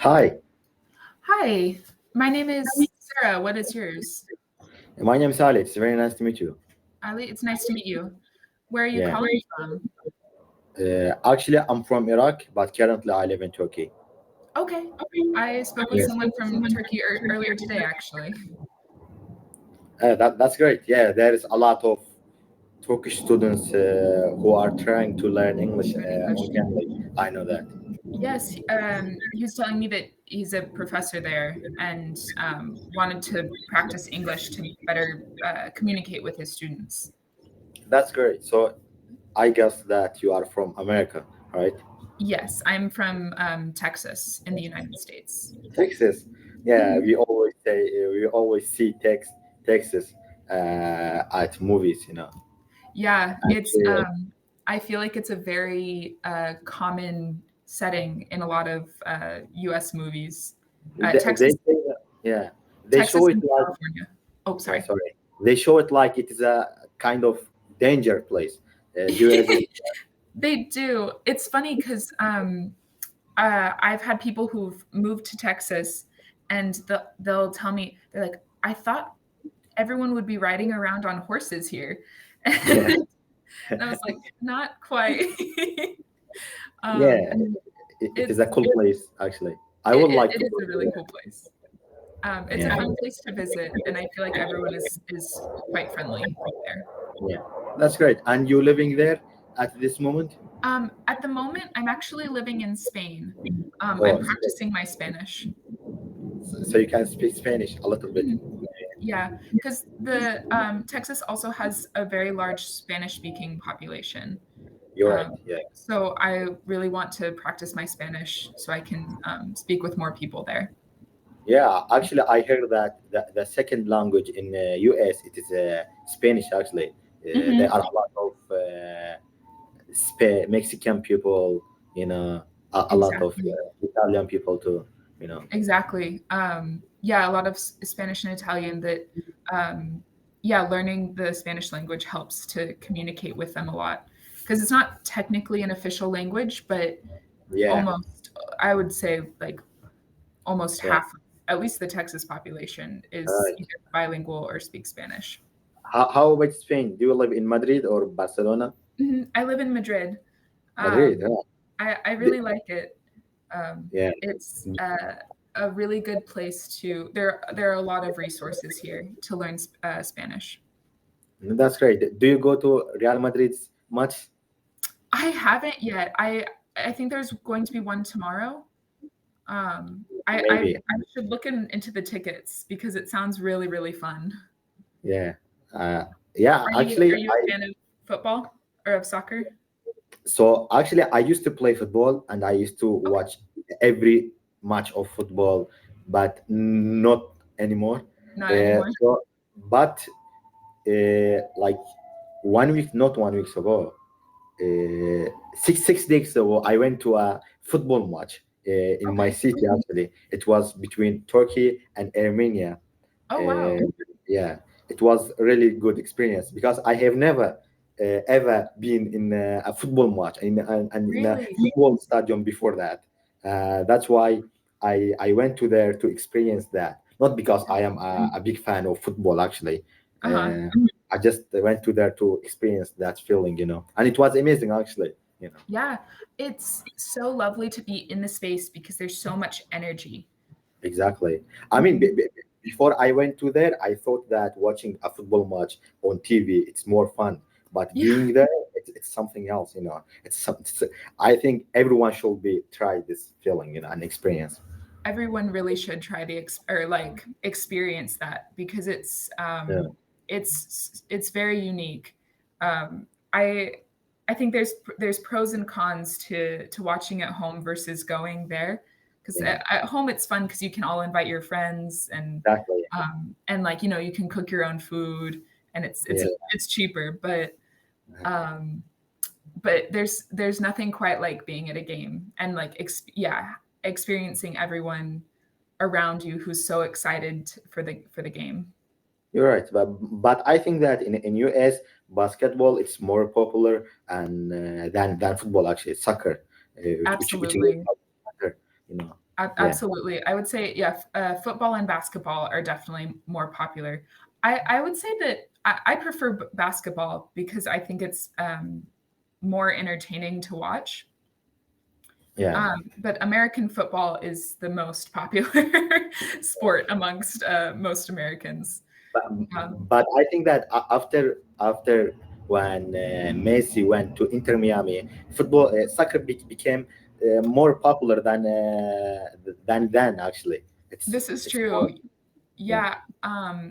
Hi, Hi, my name is Sarah. What is yours? my name is Ali. It's very nice to meet you. Ali, it's nice to meet you. Where are you Yeah, calling from? actually, I'm from Iraq, but currently I live in Turkey. Okay. I spoke with Yeah, someone from Turkey earlier today, actually. that's great. Yeah, there is a lot of Turkish students who are trying to learn English Learn English. on Cambly. I know that. Yes, he was telling me that he's a professor there and wanted to practice English to better communicate with his students. That's great. So I guess that you are from America, right? Yes, I'm from Texas in the United States. Texas. Yeah, Mhm. we always see Texas at movies. Yeah, And, I feel like it's a very common setting in a lot of US movies. they Texas, say that, yeah, they show Texas it and like. California. Oh, Yeah, sorry. sorry. They show it like it is a kind of danger place. Do you agree? They do. It's funny because I've had people who've moved to Texas and they'll tell me, they're like, I thought everyone would be riding around on horses here. Yeah, And I was like, not quite. yeah. um, It is it's a cool place, actually. I would like it to is go a to really there. cool place. It's a Yeah, fun place to visit, and I feel like everyone is quite friendly there. yeah. That's great. And you living there at this moment? At the moment, I'm actually living in Spain. I'm Oh, practicing my Spanish. so you can speak Spanish a little bit. Mhm. Yeah, because the Texas also has a very large Spanish-speaking population. You're right. Um, Yeah. so I really want to practice my Spanish so I can speak with more people there. Yeah, actually, I heard that the second language in the US it is Spanish. Actually, there Mhm. are a lot of Mexican people, a lot of Exactly. Italian people too. Exactly. Yeah, a lot of Spanish and Italian that, um, yeah, learning the Spanish language helps to communicate with them a lot because it's not technically an official language, but Yeah, almost, I would say, like almost yeah. half, at least the Texas population, is Right. either bilingual or speak Spanish. How about Spain? Do you live in Madrid or Barcelona? I live in Madrid. Madrid, Um, yeah. I The- really like it. yeah, It's a really good place to. There are a lot of resources here to learn Spanish. that's great. Do you go to Real Madrid much? I haven't yet. I think there's going to be one tomorrow. Maybe. I should look into the tickets because it sounds really fun. Yeah. Uh, yeah, Are actually, you a fan of football or of soccer? I used to play football and I used to Okay, watch every match of football, but not anymore. not anymore. But like 1 week, not 1 week ago, 6 days ago, I went to a football match in my Okay. city. Actually, it was between Turkey and Armenia. Oh Uh, wow. yeah, it was a really good experience because I have never ever been in a football match and in a Really? football stadium before that. That's why I went to there to experience that. Not because I am a big fan of football, actually. Uh-huh. I just went to there to experience that feeling, and it was amazing, actually. Yeah, it's so lovely to be in the space because there's so much energy. Exactly. I mean, Mhm. before I went to there, I thought that watching a football match on TV it's more fun. But Yeah, being there, it's something else. I think everyone should be try this feeling, and experience. everyone really should try to or like experience that because Yeah, it's very unique. Um, I I think there's pros and cons to watching at home versus going there because yeah, at home it's fun because you can all invite your friends exactly. and like you can cook your own food and Yeah, it's cheaper um but there's nothing quite like being at a game and like experiencing everyone around you who's so excited for the game. you're right. But I think that in US basketball it's more popular and than football, actually. Soccer, which is Absolutely. soccer. Yeah, Absolutely. I would say, yeah, football and basketball are definitely more popular. I would say that I prefer basketball because I think it's more entertaining to watch. yeah. But American football is the most popular sport amongst most Americans. but, Um, but I think that after when Messi went to Inter Miami, football soccer became more popular than then. Actually, this is it's more, true. yeah, Yeah,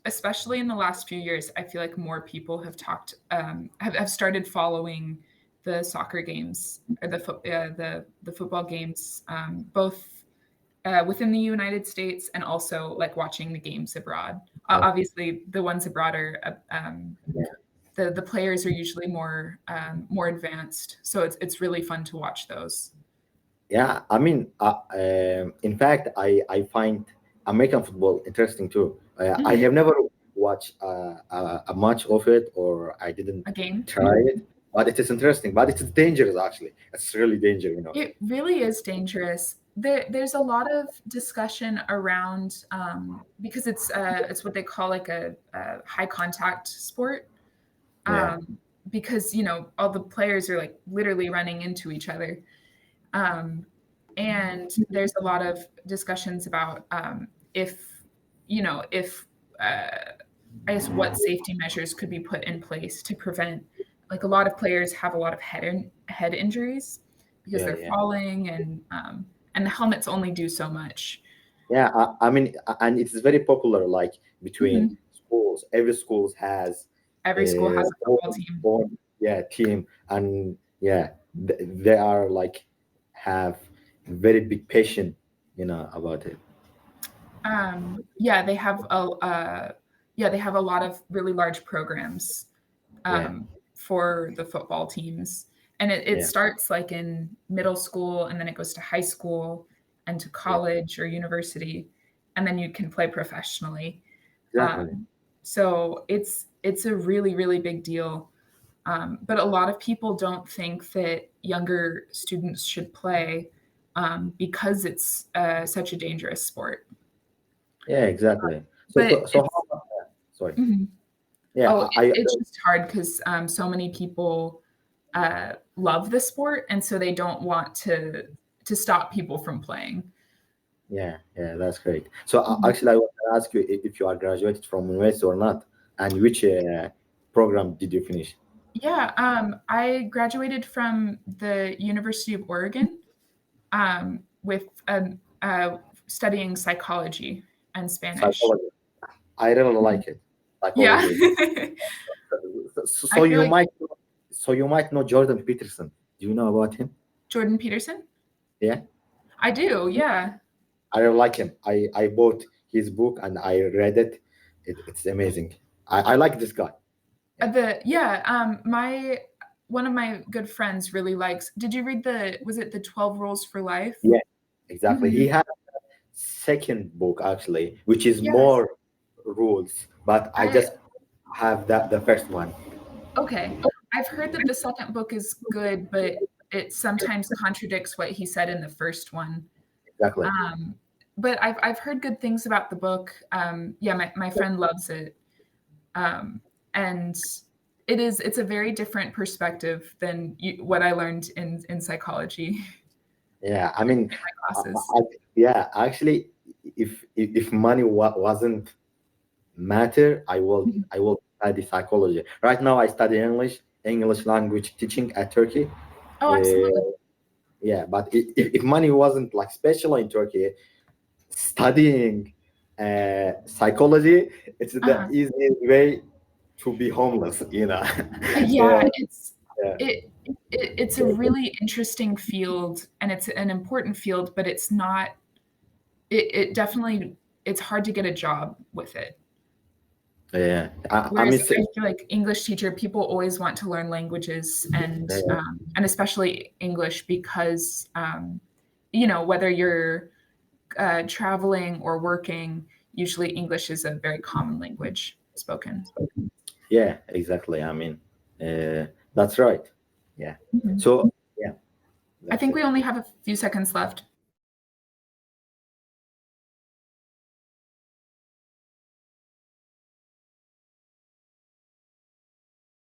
especially in the last few years, I feel like more people have talked have started following the soccer games or the football games, both within the United States and also like watching the games abroad. yeah, Obviously, the ones abroad are the players are usually more advanced, so it's really fun to watch those. yeah. I mean, in fact, I find American football interesting too. I Mhm. have never watched a match of it, or I didn't A game. try it. But it is interesting. But it's dangerous. Actually, it's really dangerous. It really is dangerous. There's a lot of discussion around because it's what they call like a high contact sport. Yeah, Um, because all the players are like literally running into each other, um, and there's a lot of discussions about if if I guess what safety measures could be put in place to prevent, like, a lot of players have a lot of head injuries because yeah, they're yeah. falling, and the helmets only do so much. Yeah, I mean, and it's very popular, like between Mhm. schools. Every schools has Every school has a football own, team. yeah, team, and yeah, they are like have very big passion, about it. Yeah, they have yeah, they have a lot of really large programs Yeah, for the football teams. And it yeah, starts like in middle school and then it goes to high school and to yeah, college or university, and then you can play professionally. exactly. Um, so it's a really, really big deal. But a lot of people don't think that younger students should play because it's such a dangerous sport. Yeah, exactly. So, But so, so it's how, sorry. mhm. Yeah, Oh, it's just hard because so many people love the sport, and so they don't want to stop people from playing. yeah, that's great. So Mhm. actually, I want to ask you if you are graduated from university or not, and which program did you finish? Yeah, I graduated from the University of Oregon with studying psychology and Spanish. Psychology. I really Mhm. like it. Yeah, Psychology. So, I so feel you like might, so you might know Jordan Peterson. Do you know about him? Jordan Peterson. Yeah, I do. Yeah. I really like him. I bought his book and I read it. It's amazing. I like this guy. Yeah, The yeah, my one of my good friends really likes. Did you read was it the 12 Rules for Life? yeah, exactly. He Mhm. had second book actually, which is Yes. more rules, but I I just have the first one. Okay. I've heard that the second book is good, but it sometimes contradicts what he said in the first one. Exactly. Um, but I've heard good things about the book. Yeah, my friend loves it. Um, and it's a very different perspective than what I learned in psychology Yeah, I mean, in my I, classes. yeah, actually, if money wasn't matter, Mhm. I will study psychology. Right now, I study English language teaching at Turkey. Oh, absolutely. Uh, yeah, but if money wasn't like special in Turkey, studying psychology, it's the Uh-huh. easiest way to be homeless. Yeah, yeah, yeah, it, it's a really interesting field and it's an important field, but it's not. It definitely it's hard to get a job with it. yeah. I Whereas mean, I feel like English teacher, people always want to learn languages yeah, and especially English because whether you're traveling or working, usually English is a very common language spoken. yeah, exactly. I mean, that's right. Yeah. Mhm. So yeah, I that's think it. we only have a few seconds left.